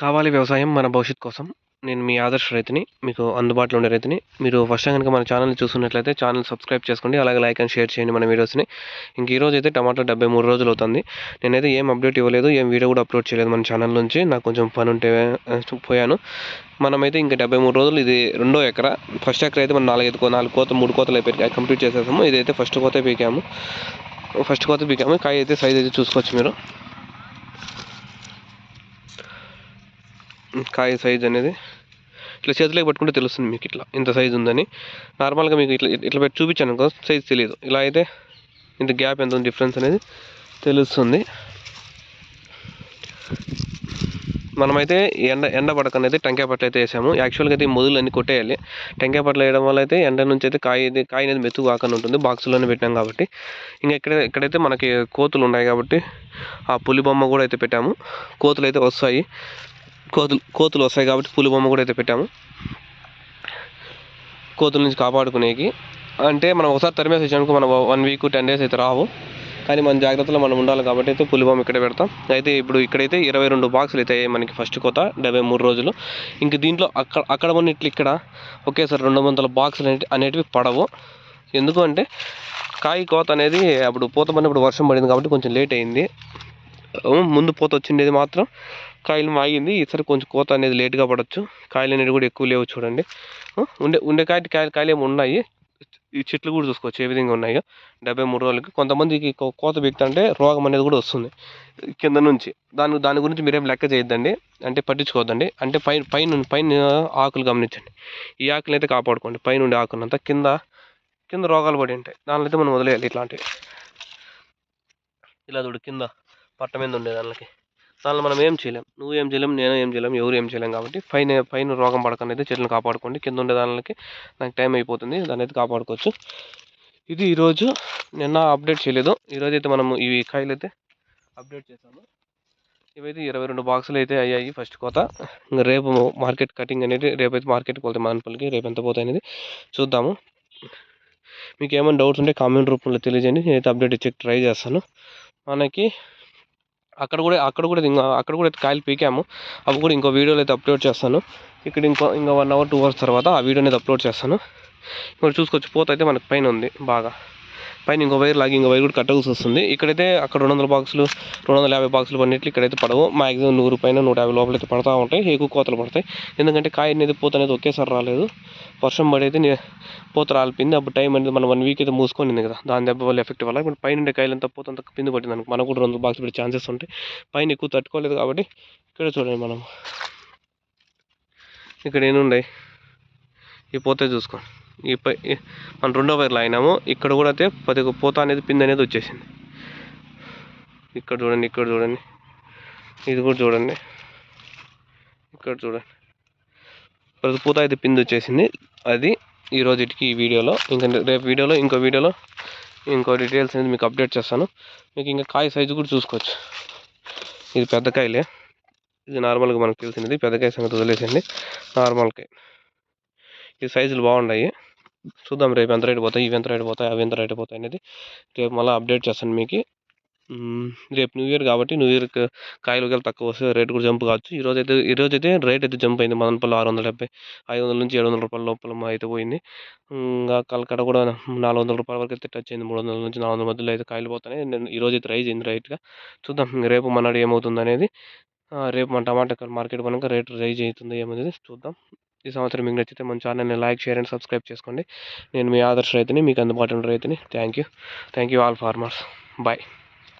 కావాలి వ్యవసాయం మన భవిష్యత్తు కోసం. నేను మీ ఆదర్శ రైతుని. మీకు అందుబాటులో ఉండే రైతుని. మీరు ఫస్ట్ టైం గనుక మన ఛానల్‌ని చూస్తున్నట్లయితే ఛానల్ సబ్స్క్రైబ్ చేసుకోండి. అలాగే లైక్ అండ్ షేర్ చేయండి మన వీడియోస్‌ని. ఈరోజైతే టమాటా 73 రోజులవుతుంది. నేనైతే ఏం అప్డేట్ ఇవ్వలేదు. ఏం వీడియో కూడా అప్లోడ్ చేయలేదు మన ఛానల్ నుంచి. నాకు కొంచెం పనుంటే పోయాను. మనమైతే ఇంకా 73 రోజులు. ఇది రెండో ఎకరా. ఫస్ట్ ఎకరా అయితే మనం 4 కోతలు 3 కోతలు అయిపోయి కంప్లీట్ చేసేసాము. ఇదైతే ఫస్ట్ కోత పీకాము. కాయ అయితే సైజ్ అయితే చూసుకోవచ్చు మీరు. కాయ సైజ్ అనేది ఇట్లా చేతిలోకి పట్టుకుంటే తెలుస్తుంది మీకు, ఇట్లా ఇంత సైజు ఉందని. నార్మల్గా మీకు ఇట్లా పెట్టి చూపించాను అనుకో సైజ్ తెలియదు. ఇలా అయితే ఇంత గ్యాప్ ఎంత ఉంది డిఫరెన్స్ అనేది తెలుస్తుంది. మనమైతే ఎండ పడకనైతే టెంకాయ పట్ల అయితే వేసాము. యాక్చువల్గా అయితే ఈ మొదలు అన్నీ కొట్టేయాలి. టెంకాయ పట్ల వేయడం వల్ల అయితే ఎండ నుంచి అయితే కాయ అనేది మెతుకు కాకుండా ఉంటుంది. బాక్సులోనే పెట్టాం కాబట్టి. ఇంకా ఇక్కడైతే మనకి కోతులు ఉన్నాయి కాబట్టి ఆ పులి బొమ్మ కూడా అయితే పెట్టాము. కోతులు అయితే వస్తాయి. కోతులు వస్తాయి కాబట్టి పులి బొమ్మ కూడా అయితే పెట్టాము. కోతుల నుంచి కాపాడుకునేకి. అంటే మనం ఒకసారి తరిమేసి వచ్చామనుకో మనం 1 వీక్ 10 డేస్ అయితే రావు. కానీ మన జాగ్రత్తలో మనం ఉండాలి కాబట్టి అయితే పులి బొమ్మ ఇక్కడే పెడతాం. అయితే ఇప్పుడు ఇక్కడైతే 22 బాక్సులు అయితే మనకి ఫస్ట్ కోత 73 రోజులు. ఇంక దీంట్లో అక్కడ ఉన్నట్లు ఇక్కడ ఒకేసారి 200 బాక్సులు అనేటివి పడవు. ఎందుకు అంటే కాయ కోత అనేది అప్పుడు పూత పడినప్పుడు వర్షం పడింది కాబట్టి కొంచెం లేట్ అయింది. ముందు పూత వచ్చిండేది మాత్రం కాయలు ఆగింది. ఈసారి కొంచెం కోత అనేది లేట్గా పడవచ్చు. కాయలు అనేవి కూడా ఎక్కువ లేవు చూడండి. ఉండే కాయలు ఏమి ఉన్నాయి. ఈ చెట్లు కూడా చూసుకోవచ్చు ఏ విధంగా ఉన్నాయో 73 రోజులకి. కొంతమందికి కోత బిగుతుంటే రోగం అనేది కూడా వస్తుంది కింద నుంచి. దాని గురించి మీరేం లెక్క చేయొద్దండి, అంటే పట్టించుకోవద్దండి. అంటే పైన ఆకులు గమనించండి. ఈ ఆకులు అయితే కాపాడుకోండి. పైన ఉండే ఆకులంతా కింద రోగాలు పడి ఉంటాయి. దానిలో అయితే మనం వదిలేయాలి. ఇట్లాంటివి ఇలా చూడు, కింద పట్ట మీద ఉండే దానిలో మనం ఏం చేయలేం. నువ్వు ఏం చేయలేం, నేను ఏం చేయలేం, ఎవరు ఏం చేయలేం. కాబట్టి పైన రోగం పడకుండా అయితే చెట్లను కాపాడుకోండి. కింద ఉండే దానికి నాకు టైం అయిపోతుంది, దాన్ని అయితే కాపాడుకోవచ్చు. ఇది ఈరోజు. నిన్న అప్డేట్ చేయలేదు. ఈరోజు అయితే మనము ఇవి కాయలు అయితే అప్డేట్ చేశాము. ఇవైతే 22 బాక్సులు అయితే అయ్యాయి ఫస్ట్ కోత. ఇంకా రేపు మార్కెట్ కటింగ్ అనేది రేపైతే మార్కెట్కి పోతాయి మానపల్లికి. రేపు ఎంత పోతాయి అనేది చూద్దాము. మీకు ఏమైనా డౌట్స్ ఉంటే కామెంట్ రూపంలో తెలియజేయండి. నేనైతే అప్డేట్ ఇచ్చే ట్రై చేస్తాను. మనకి అక్కడ కూడా కాయలు పీకాము. అవి కూడా ఇంకో వీడియోలో అయితే అప్లోడ్ చేస్తాను. ఇక్కడ ఇంకా 1 అవర్ 2 అవర్స్ తర్వాత ఆ వీడియో అనేది అప్లోడ్ చేస్తాను. ఇక్కడ చూసుకోవచ్చు, పూత అయితే మనకు పైన ఉంది బాగా. పైన ఇంకో వైర్ కూడా కట్టాల్సి వస్తుంది. ఇక్కడైతే అక్కడ 200 బాక్సులు 250 బాక్సులు పడినట్లు ఇక్కడైతే పడవు. మ్యాక్సిమం 100 పైన 150 లోపల అయితే పడతా ఉంటాయి. ఎక్కువ కోతలు పడతాయి. ఎందుకంటే కాయ అనేది పూత అనేది ఒకేసారి రాలేదు. వర్షం పడి అయితే పూత రాలిపోయింది. అప్పుడు టైం అనేది మనం 1 వీక్ అయితే మూసుకొనింది కదా, దాని దెబ్బ వల్ల ఎఫెక్ట్ వల్ల ఇప్పుడు పైన ఉండే కాయలంతా పూత అంతా పిండి పట్టింది అనుకో మనకు కూడా 200 బాక్సులు పడే ఛాన్సెస్ ఉంటాయి. పైన ఎక్కువ తట్టుకోలేదు కాబట్టి ఇక్కడ చూడండి, మనం ఇక్కడ ఏమున్నాయి ఈ పూత చూసుకోండి. మనం 2వ వైర్లో అయినాము. ఇక్కడ కూడా అయితే పూత అనేది పిండి అనేది వచ్చేసింది. ఇక్కడ చూడండి, ఇది కూడా చూడండి, ఇక్కడ చూడండి, ప్రతి పూత అయితే పిండి వచ్చేసింది. అది ఈరోజుకి ఈ వీడియోలో. ఇంకా రేపు ఇంకో వీడియోలో ఇంకో డీటెయిల్స్ అనేది మీకు అప్డేట్ చేస్తాను. మీకు ఇంకా కాయ సైజు కూడా చూసుకోవచ్చు. ఇది పెద్ద కాయలే. ఇది నార్మల్గా మనకు తెలిసినది. పెద్ద కాయ సంగతి వదిలేసండి. నార్మల్ కాయ ఈ సైజులు బాగున్నాయి. చూద్దాం రేపు ఎంత రేటు పోతాయి, ఇవి ఎంత రేటు పోతాయి, అవి ఎంత రేటు పోతాయి అనేది రేపు మళ్ళీ అప్డేట్ చేస్తాను మీకు. రేపు న్యూ ఇయర్ కాబట్టి న్యూ ఇయర్కి కాయలు తక్కువ వస్తే రేటు కూడా జంప్ కావచ్చు. ఈరోజైతే రేట్ అయితే జంప్ అయింది. మదనపల్లి 670, 500 నుంచి 700 రూపాయల లోపల అయితే పోయింది. ఇంకా కలకడ కూడా 400 రూపాయల వరకు అయితే టచ్ అయింది. 300 నుంచి 400 మధ్యలో అయితే కాయలు పోతున్నాయి. ఈరోజు అయితే రైజ్ అయింది రైట్గా. చూద్దాం రేపు మన్నాడు ఏమవుతుంది అనేది. రేపు మన టమాటా మార్కెట్ కనుక రేటు రైజ్ అవుతుంది ఏమనేది చూద్దాం. ఈ సంవత్సరం మీకు నచ్చితే మన ఛానల్ని లైక్, షేర్ అండ్ సబ్స్క్రైబ్ చేసుకోండి. నేను మీ ఆదర్శ రైతుని, మీకు అందుబాటులో రైతుని. Thank you all farmers. Bye.